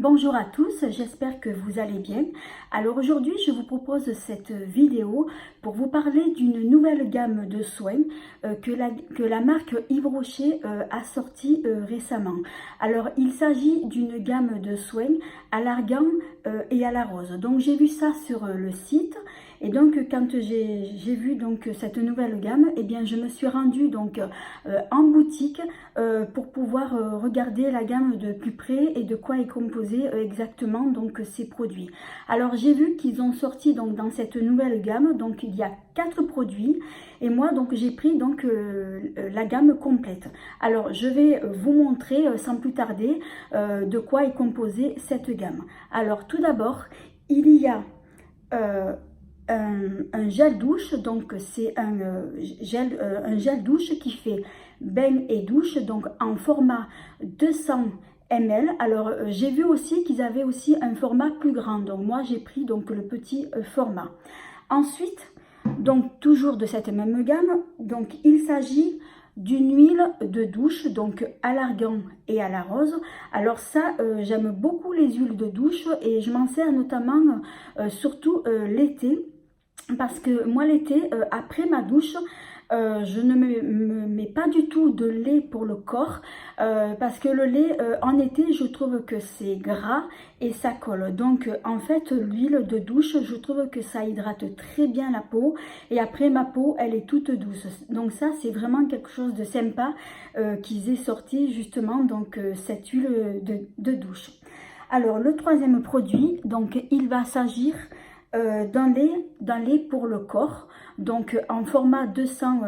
Bonjour à tous, j'espère que vous allez bien. Alors aujourd'hui, je vous propose cette vidéo pour vous parler d'une nouvelle gamme de soins que la marque Yves Rocher a sorti récemment. Alors il s'agit d'une gamme de soins à l'argan et à la rose. Donc j'ai vu ça sur le site. Et donc quand j'ai vu donc cette nouvelle gamme, eh bien je me suis rendue donc en boutique pour pouvoir regarder la gamme de plus près et de quoi est composé exactement donc ces produits. Alors j'ai vu qu'ils ont sorti donc dans cette nouvelle gamme, donc il y a 4 produits et moi donc j'ai pris donc la gamme complète. Alors je vais vous montrer sans plus tarder de quoi est composée cette gamme. Alors tout d'abord il y a un gel douche, donc c'est un gel douche qui fait bain et douche, donc en format 200 ml. Alors j'ai vu aussi qu'ils avaient aussi un format plus grand, donc moi j'ai pris donc le petit format. Ensuite, donc toujours de cette même gamme, donc il s'agit d'une huile de douche, donc à l'argan et à la rose. Alors ça, j'aime beaucoup les huiles de douche et je m'en sers notamment surtout l'été. Parce que moi l'été, après ma douche, je ne me mets pas du tout de lait pour le corps parce que le lait en été je trouve que c'est gras et ça colle. Donc en fait l'huile de douche je trouve que ça hydrate très bien la peau et après ma peau elle est toute douce. Donc ça c'est vraiment quelque chose de sympa qu'ils aient sorti justement donc cette huile de douche. Alors le troisième produit, donc il va s'agir d'un lait pour le corps, donc en format 200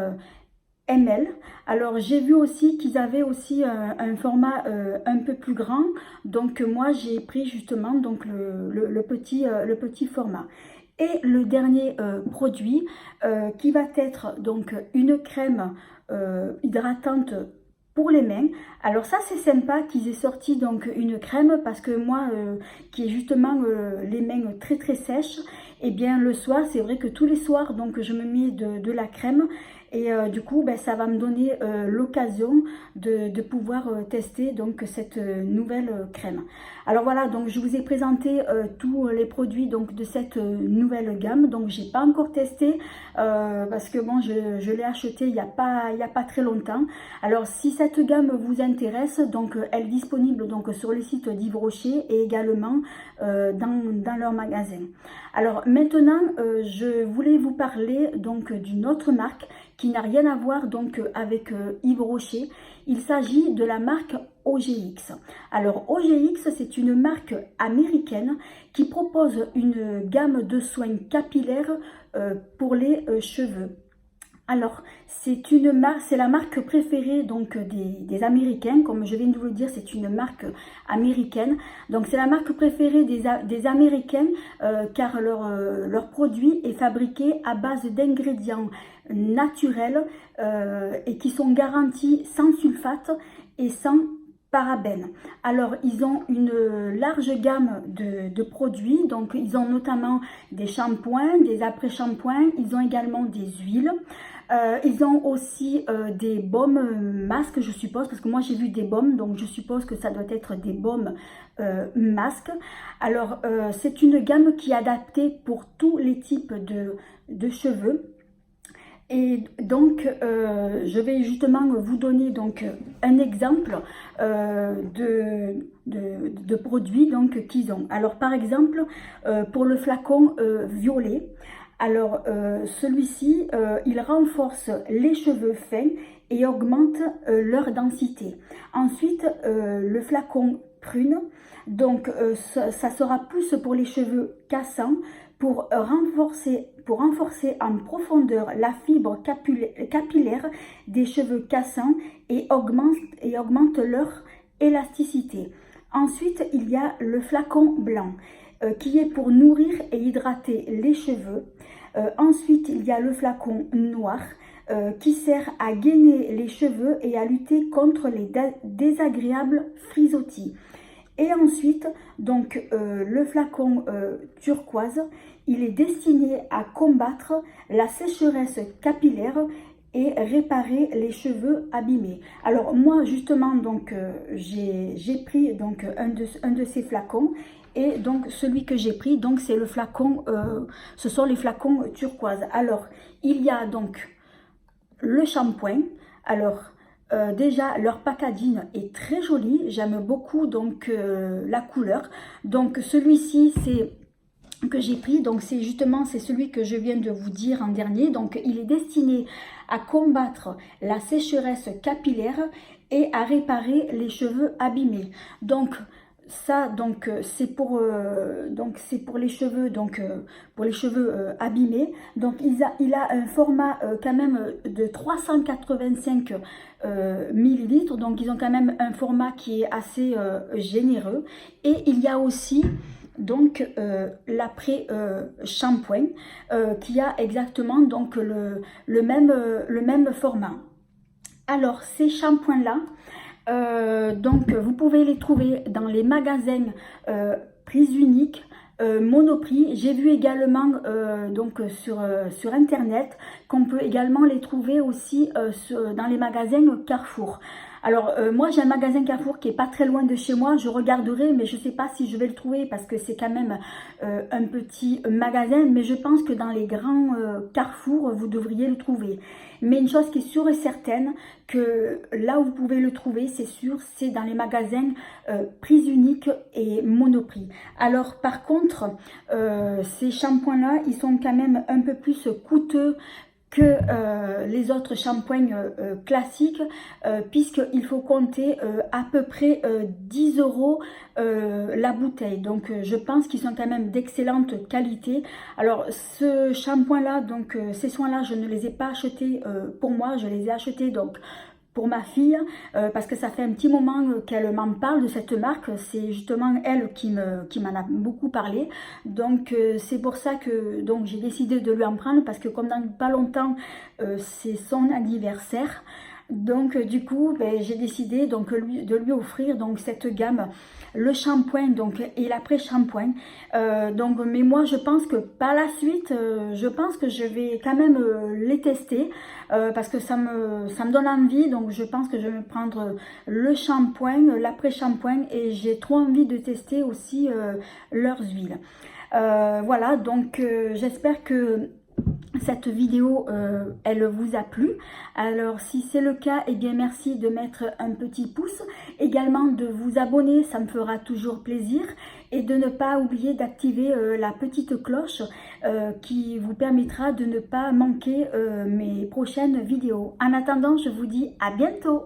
ml. Alors j'ai vu aussi qu'ils avaient aussi un format un peu plus grand, donc moi j'ai pris justement donc le petit format. Et le dernier produit qui va être donc une crème hydratante pour les mains. Alors ça c'est sympa qu'ils aient sorti donc une crème parce que moi qui ai justement les mains très très sèches, et bien le soir c'est vrai que tous les soirs donc je me mets de la crème et du coup ben, ça va me donner l'occasion de pouvoir tester donc cette nouvelle crème. Alors voilà, donc je vous ai présenté tous les produits donc de cette nouvelle gamme. Donc j'ai pas encore testé parce que bon je l'ai acheté il y a pas très longtemps. Alors si cette gamme vous intéresse, donc elle est disponible donc sur le site d'Yves Rocher et également dans leur magasin. Alors maintenant je voulais vous parler donc d'une autre marque qui n'a rien à voir donc avec Yves Rocher. Il s'agit de la marque OGX. Alors OGX c'est une marque américaine qui propose une gamme de soins capillaires pour les cheveux. Alors, c'est la marque préférée donc des Américains, comme je viens de vous le dire, c'est une marque américaine. Donc, c'est la marque préférée des Américains car leur produit est fabriqué à base d'ingrédients naturels et qui sont garantis sans sulfate et sans parabènes. Alors ils ont une large gamme de produits, donc ils ont notamment des shampoings, des après-shampoings, ils ont également des huiles, ils ont aussi des baumes masques je suppose, parce que moi j'ai vu des baumes, donc je suppose que ça doit être des baumes masques. Alors c'est une gamme qui est adaptée pour tous les types de cheveux. Et donc, je vais justement vous donner donc un exemple de produits donc qu'ils ont. Alors, par exemple, pour le flacon violet, alors celui-ci, il renforce les cheveux fins et augmente leur densité. Ensuite, le flacon prune, donc ça sera plus pour les cheveux cassants, pour renforcer en profondeur la fibre capillaire des cheveux cassants et augmente leur élasticité. Ensuite, il y a le flacon blanc qui est pour nourrir et hydrater les cheveux. Ensuite, il y a le flacon noir qui sert à gainer les cheveux et à lutter contre les désagréables frisottis. Et ensuite, donc le flacon turquoise, il est destiné à combattre la sécheresse capillaire et réparer les cheveux abîmés. Alors moi justement donc j'ai pris donc un de ces flacons, et donc celui que j'ai pris donc c'est le flacon, ce sont les flacons turquoise. Alors il y a donc le shampoing. Alors déjà leur packaging est très joli, j'aime beaucoup donc la couleur. Donc celui-ci c'est que j'ai pris, donc c'est justement c'est celui que je viens de vous dire en dernier. Donc il est destiné à combattre la sécheresse capillaire et à réparer les cheveux abîmés. Donc ça donc c'est pour les cheveux, donc pour les cheveux abîmés. Donc il a un format quand même de 385 millilitres, donc ils ont quand même un format qui est assez généreux. Et il y a aussi donc l'après shampoing qui a exactement donc le même format. Alors ces shampoings là, donc vous pouvez les trouver dans les magasins prix unique, Monoprix. J'ai vu également donc sur internet qu'on peut également les trouver aussi dans les magasins Carrefour. Alors moi j'ai un magasin Carrefour qui est pas très loin de chez moi, je regarderai, mais je sais pas si je vais le trouver parce que c'est quand même un petit magasin, mais je pense que dans les grands Carrefour vous devriez le trouver. Mais une chose qui est sûre et certaine, que là où vous pouvez le trouver, c'est sûr, c'est dans les magasins prix unique et Monoprix. Alors par contre, ces shampoings là, ils sont quand même un peu plus coûteux que les autres shampoings classiques, puisqu'il faut compter à peu près 10 € la bouteille. Donc je pense qu'ils sont quand même d'excellente qualité. Alors ce shampoing là, donc ces soins là, je ne les ai pas achetés pour moi, je les ai achetés donc pour ma fille, parce que ça fait un petit moment qu'elle m'en parle de cette marque. C'est justement elle qui m'en a beaucoup parlé. Donc c'est pour ça que donc j'ai décidé de lui en prendre, parce que comme dans pas longtemps c'est son anniversaire. Donc du coup ben, j'ai décidé donc de lui offrir donc cette gamme, le shampoing donc et l'après-shampoing. Donc mais moi je pense que par la suite je pense que je vais quand même les tester, parce que ça me donne envie. Donc je pense que je vais me prendre le shampoing, l'après-shampoing, et j'ai trop envie de tester aussi leurs huiles. Voilà, donc j'espère que cette vidéo elle vous a plu. Alors si c'est le cas, eh bien merci de mettre un petit pouce, également de vous abonner, ça me fera toujours plaisir, et de ne pas oublier d'activer la petite cloche qui vous permettra de ne pas manquer mes prochaines vidéos. En attendant, je vous dis à bientôt.